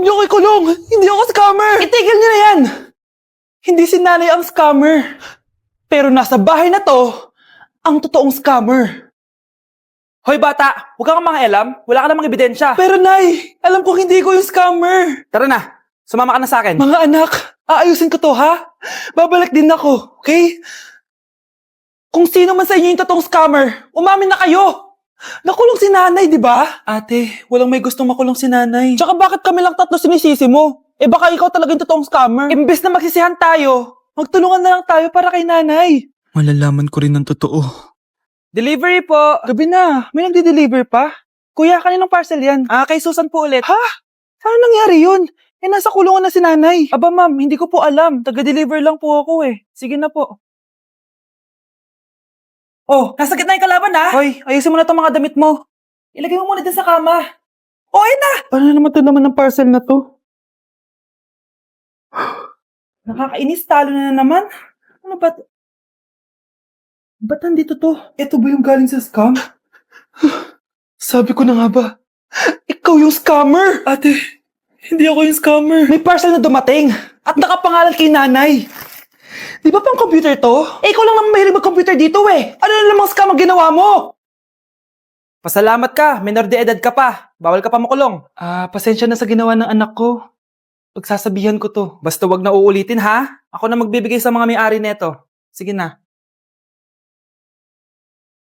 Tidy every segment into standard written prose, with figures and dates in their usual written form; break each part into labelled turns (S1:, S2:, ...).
S1: Huwag niyo ko ikulong! Hindi ako scammer! Itigil niyo na yan! Hindi si nanay ang scammer. Pero nasa bahay na to, ang totoong scammer. Hoy bata, huwag kang mangialam. Wala ka namang ebidensya. Pero nay, alam kong hindi ko yung scammer. Tara na, sumama ka na sa akin. Mga anak, aayusin ko to ha? Babalik din ako, okay? Kung sino man sa inyo yung totoong scammer, umamin na kayo! Nakulong si nanay, di ba? Ate, walang may gustong makulong si nanay. Tsaka bakit kami lang tatlo sinisisi mo? Eh baka ikaw talaga yung totoong scammer. Imbes na magsisihan tayo, magtulungan na lang tayo para kay nanay.
S2: Malalaman ko rin ang totoo.
S1: Delivery po. Gabi na, may nagde-deliver pa? Kuya, kaninong parcel yan? Kay Susan po ulit. Ha? Paano nangyari yun? Eh, nasa kulungan na si nanay. Aba ma'am, hindi ko po alam. Taga-deliver lang po ako eh. Sige na po. Oh, nasa gitna yung kalaban ha? Hoy, ayusin mo na itong mga damit mo. Ilagay mo muna dyan sa kama. Oh, ayun na! Paano naman ito naman ng parcel na to? Nakakainis, talo na naman. Ano ba? Ba't nandito to? Ito ba yung galing sa scam? Sabi ko na nga ba? Ikaw yung scammer! Ate, hindi ako yung scammer. May parcel na dumating at nakapangalan kay nanay. Di ba pang computer to? Eh, ikaw lang naman mahilig mag-computer dito eh. Ano na namang scam ang ginawa mo? Pasalamat ka, minor de edad ka pa. Bawal ka pa makulong. Pasensya na sa ginawa ng anak ko. Pagsasabihan ko to. Basta wag na uulitin ha. Ako na magbibigay sa mga may-ari neto. Sige na.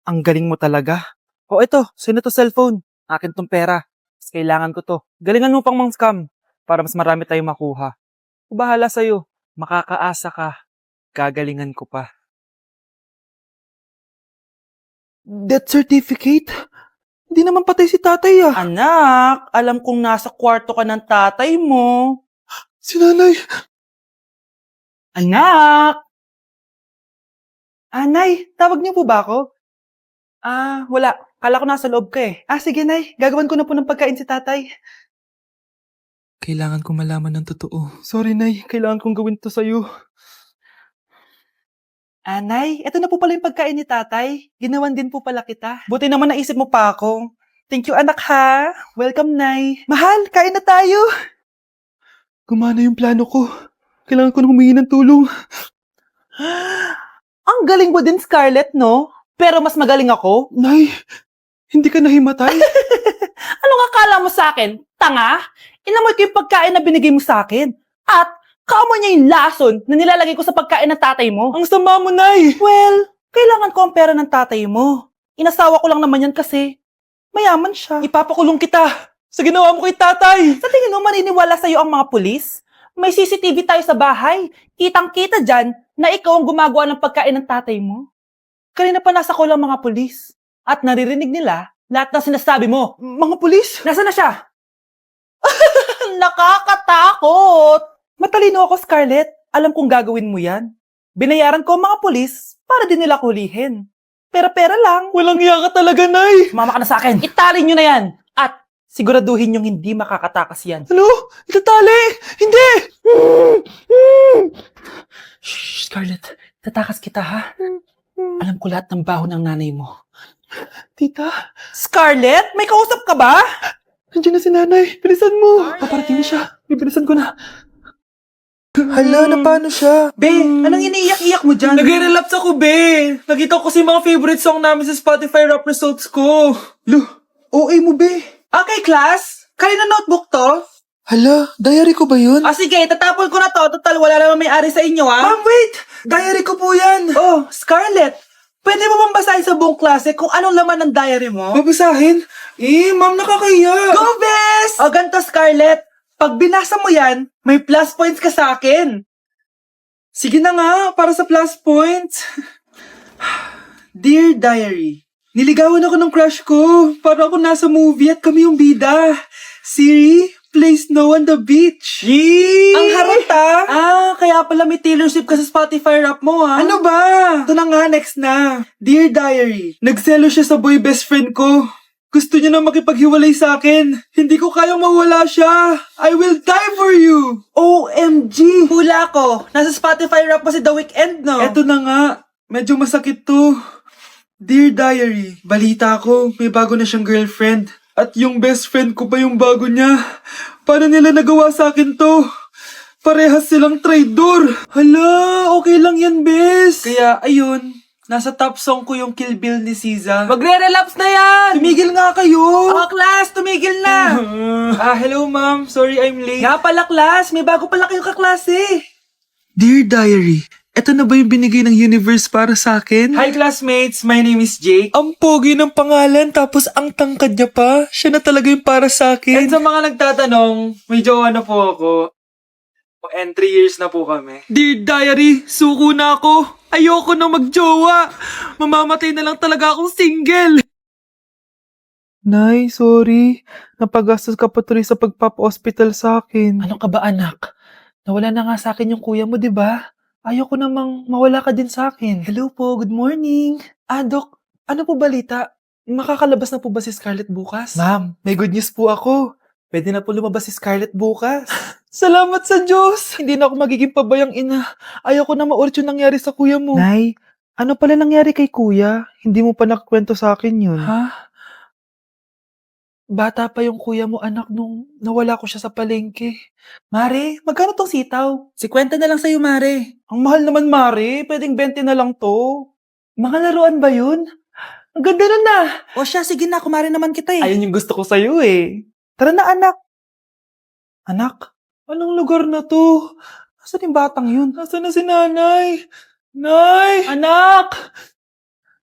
S1: Ang galing mo talaga. O ito, sino to cellphone? Akin tong pera. Mas kailangan ko to. Galingan mo pang mang-scam para mas marami tayong makuha. Bahala sa'yo. Makakaasa ka. Gagalingan ko pa. Death certificate? Hindi naman patay si tatay ah. Anak, alam kong nasa kwarto ka ng tatay mo. Si nanay. Anak! Nay, tawag niyo po ba ako? Wala. Kala ko nasa loob ka eh. Sige, Nay. Gagawan ko na po ng pagkain si tatay.
S2: Kailangan ko malaman ng totoo.
S1: Sorry, Nay. Kailangan kong gawin to sa'yo. Nay, eto na po pala yung pagkain ni tatay. Ginawan din po pala kita. Buti naman naisip mo pa ako. Thank you, anak ha. Welcome, Nay. Mahal, kain na tayo. Gumana yung plano ko. Kailangan ko na humingi ng tulong. Ang galing mo din, Scarlett, no? Pero mas magaling ako. Nay, hindi ka nahimatay. Anong akala mo sa akin? Tanga? Inamoy ko yung pagkain na binigay mo sa akin. At kaamoy niya yung lason na nilalagay ko sa pagkain ng tatay mo. Ang sama mo, Nay. Well, kailangan ko ang pera ng tatay mo. Inasawa ko lang naman yan kasi mayaman siya. Ipapakulong kita sa ginawa mo kay tatay. Sa tingin mo maniniwala sa'yo ang mga pulis? May CCTV tayo sa bahay. Kitang-kita dyan na ikaw ang gumagawa ng pagkain ng tatay mo. Kanina pa nasa kulang mga pulis. At naririnig nila lahat ng sinasabi mo. Mga pulis? Nasaan na siya? Nakakatakot! Matalino ako, Scarlett. Alam kong gagawin mo yan. Binayaran ko ang mga pulis para din nila kulihin. Pera-pera lang. Walang iya ka talaga, Nay. Mama ka na sa akin. Itali nyo na yan. At siguraduhin yung hindi makakatakas yan. Ano? Itatali? Hindi! Shh, Scarlett. Tatakas kita, ha? Alam ko lahat ng baho ng nanay mo. Tita? Scarlett? May kausap ka ba? Nandiyan na si nanay. Bilisan mo. Paparating na siya. Bibilisan ko na.
S2: Hala, na paano siya?
S1: Be, anong iniiyak-iyak mo dyan? Nagre-relapse ako, Be. Nakita ko kasi mga favorite song namin sa Spotify rap results ko.
S2: OA mo, be.
S1: Okay, class. Kanina notebook to?
S2: Hala, diary ko ba yun?
S1: Sige, tatapon ko na to. Total, wala naman may-ari sa inyo, ha? Ma'am, wait! Diary ko po yan. Oh, Scarlett. Pwede mo bang basahin sa buong klase kung anong laman ng diary mo?
S2: Babasahin? Ma'am, nakakahiya.
S1: Go, Bes! O, ganito, Scarlett. Pag binasa mo yan, may plus points ka sa akin.
S2: Sige na nga, para sa plus points. Dear Diary, niligawan ako ng crush ko. Para ako nasa movie at kami yung bida. Siri, play Snow on the Beach.
S1: Yee! Ang harot, kaya pala may Taylor Swift ka sa Spotify rap mo, ha?
S2: Ano ba? Ito na nga, next na. Dear Diary, nagselo siya sa boy best friend ko. Gusto niya na makipaghiwalay sa akin. Hindi ko kayang mawala siya. I will die for you.
S1: OMG! Hula ko. Nasa Spotify rap pa si The Weeknd, no?
S2: Eto na nga. Medyo masakit to. Dear Diary, balita ko, may bago na siyang girlfriend. At yung best friend ko pa yung bago niya. Paano nila nagawa sa akin to? Parehas silang traitor. Hala, okay lang yan, bes. Kaya, ayun, nasa top song ko yung Kill Bill ni SZA.
S1: Magre-relapse na yan!
S2: Tumigil nga kayo!
S1: Class, tumigil na!
S2: Hello ma'am. Sorry I'm late.
S1: Nga pala, class, may bago pala kayong kaklase.
S2: Dear Diary, eto na ba yung binigay ng universe para sa akin? Hi classmates, my name is Jake. Ang pogi ng pangalan tapos ang tangkad niya pa. Siya na talaga yung para sa akin. And sa mga nagtatanong, may jowa na po ako. And 3 years na po kami. Dear Diary, suko na ako. Ayoko na magjowa. Mamamatay na lang talaga akong single. Nay, sorry. Napagastos ka pa tuloy sa pagpapa-hospital sa akin.
S1: Ano ka ba, anak? Nawala na nga sa akin yung kuya mo, di ba? Ayoko namang mawala ka din sa akin.
S2: Hello po, good morning.
S1: Dok, ano po balita? Makakalabas na po ba si Scarlett bukas?
S2: Ma'am, may good news po ako.
S1: Pwede na po lumabas si Scarlett bukas.
S2: Salamat sa Diyos! Hindi na ako magiging pabayang ina. Ayoko na maulit yung nangyari sa kuya mo.
S1: Nay, ano pala nangyari kay kuya? Hindi mo pa nakakwento sa akin yun.
S2: Ha?
S1: Bata pa yung kuya mo, anak, nung nawala ko siya sa palengke. Mare, magkano tong sitaw? 50 na lang sa'yo, Mare. Ang mahal naman, Mare. Pwedeng 20 na lang to. Mga laruan ba yun? Ang ganda nun na. O siya, sige na, kumare naman kita eh.
S2: Ayun yung gusto ko sa'yo eh.
S1: Tara na, anak. Anak, anong lugar na to? Nasaan yung batang yun?
S2: Nasaan na si nanay? Nay!
S1: Anak!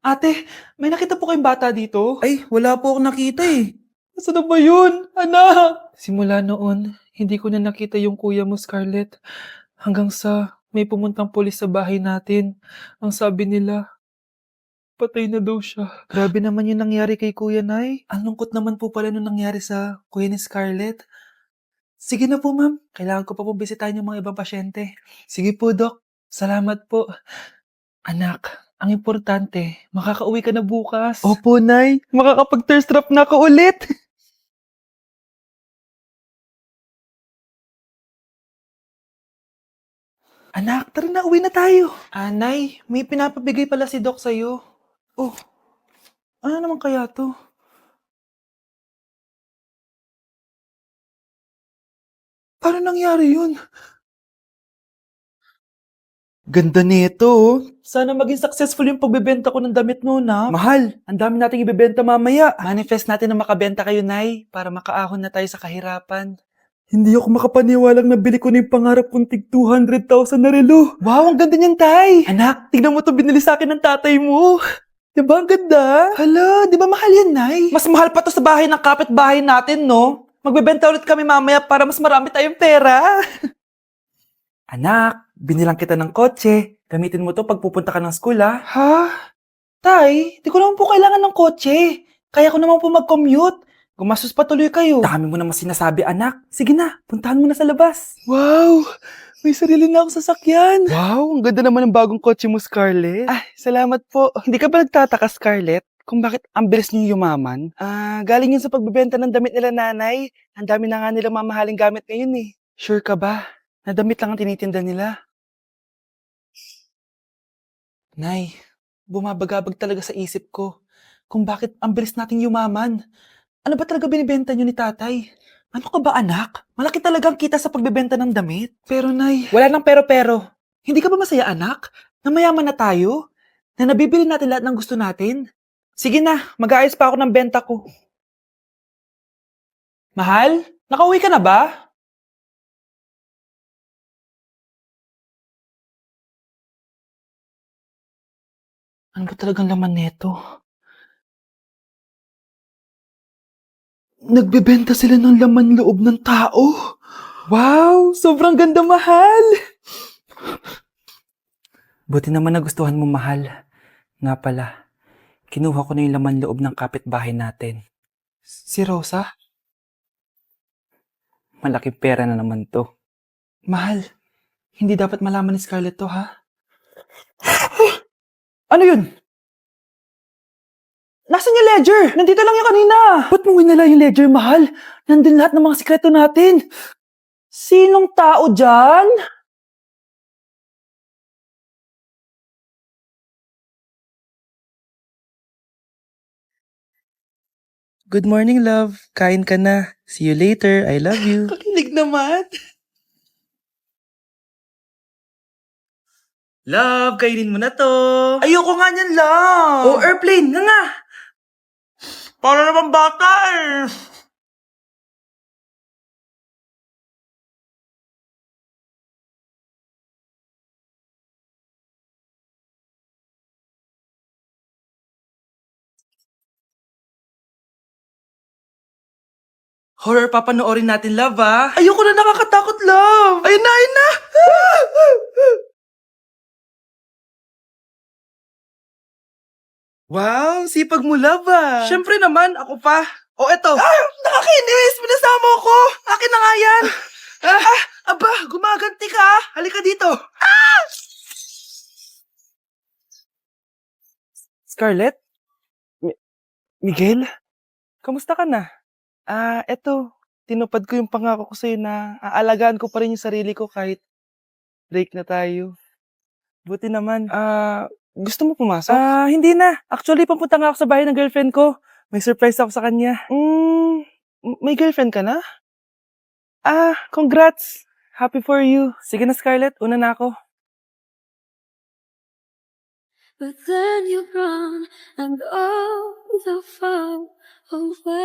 S1: Ate, may nakita po kayong bata dito?
S2: Ay, wala po akong nakita eh. Nasaan na ba yun? Anak!
S1: Simula noon, hindi ko na nakita yung kuya mo, Scarlett. Hanggang sa may pumuntang pulis sa bahay natin. Ang sabi nila, patay na daw siya. Grabe naman yung nangyari kay Kuya Nay. Ang lungkot naman po pala nung nangyari sa kuya ni Scarlett. Sige na po, ma'am. Kailangan ko pa po bisitahin yung mga ibang pasyente. Sige po, Dok. Salamat po. Anak, ang importante, makakauwi ka na bukas.
S2: Opo, Nay. Makakapag-thirst trap na ako ulit.
S1: Anak, tara na, uwi na tayo. Nay, may pinapabigay pala si Doc sa'yo. Oh, ano naman kaya to? Paano nangyari yun? Ganda nito, oh. Sana maging successful yung pagbebenta ko ng damit noon, ha? Mahal, ang dami nating ibebenta mamaya. Manifest natin na makabenta kayo, Nay, para makaahon na tayo sa kahirapan.
S2: Hindi ako makapaniwalang nabili ko na yung pangarap kong tig 200,000 na relo.
S1: Wow, ang ganda niyan, Tay! Anak, tignan mo to binili sa akin ng tatay mo.
S2: Diba ang ganda?
S1: Hala, di ba mahal yan, Nay? Mas mahal pa to sa bahay ng kapitbahay natin, no? Magbebenta ulit kami mamaya para mas marami tayong pera. Anak, binilang kita ng kotse. Gamitin mo to pag pupunta ka ng school, ha? Ha? Tay, di ko naman po kailangan ng kotse. Kaya ko naman po mag-commute. Gumastos pa tuloy kayo. Dami mo naman sinasabi, anak. Sige na, puntahan mo na sa labas.
S2: Wow! May sarili na akong sasakyan. Wow, ang ganda naman ng bagong kotse mo, Scarlett.
S1: Salamat po. Hindi ka ba nagtataka, Scarlett, kung bakit ang bilis niyo yumaman? Galing yun sa pagbebenta ng damit nila nanay. Ang dami na nga nila mamahaling gamit ngayon eh. Sure ka ba? Na damit lang ang tinitinda nila? Nay, bumabagabag talaga sa isip ko kung bakit ang bilis nating yumaman. Ano ba talaga binibenta niyo ni tatay? Ano ka ba anak? Malaki talagang kita sa pagbebenta ng damit. Pero nay, wala nang pero-pero. Hindi ka ba masaya anak? Na mayaman na tayo? Na nabibili natin lahat ng gusto natin? Sige na, mag-aayos pa ako ng benta ko. Mahal, nakauwi ka na ba? Ano ba talagang laman neto?
S2: Nagbebenta sila ng laman loob ng tao. Wow, sobrang ganda, mahal.
S1: Buti naman nagustuhan mo, mahal. Nga pala, kinuha ko na yung laman loob ng kapitbahay natin. Si Rosa? Malaking pera na naman to. Mahal, hindi dapat malaman ni Scarlett to, ha? Ano yun? Nasaan yung ledger? Nandito lang yung kanina. Ba't mo winala yung ledger, mahal? Nandun lahat ng mga sikreto natin. Sinong tao dyan?
S2: Good morning, love. Kain ka na. See you later. I love you.
S1: Kakilig naman.
S2: Love, kainin mo na to.
S1: Ayoko nga niyan, love.
S2: Oh, airplane, nga nga.
S1: Para naman bata eh.
S2: Horror papanoorin natin, love, ah.
S1: Ayoko na, nakakatakot, love.
S2: Ayun na, ayun na. Wow, sipag mo, love, ah.
S1: Siyempre naman, ako pa.
S2: Oh, eto.
S1: Nakakainis! Pinasama ko! Akin na nga yan!
S2: Aba, gumaganti ka, ah. Halika dito.
S1: Scarlett? Miguel? Kamusta ka na? Eto. Tinupad ko yung pangako ko sa'yo na aalagaan ko pa rin yung sarili ko kahit break na tayo. Buti naman. Gusto mo pumasok? Hindi na. Actually, papunta nga ako sa bahay ng girlfriend ko. May surprise ako sa kanya. May girlfriend ka na? Congrats! Happy for you. Sige na, Scarlett. Una na ako.
S3: But then you run and go so far away.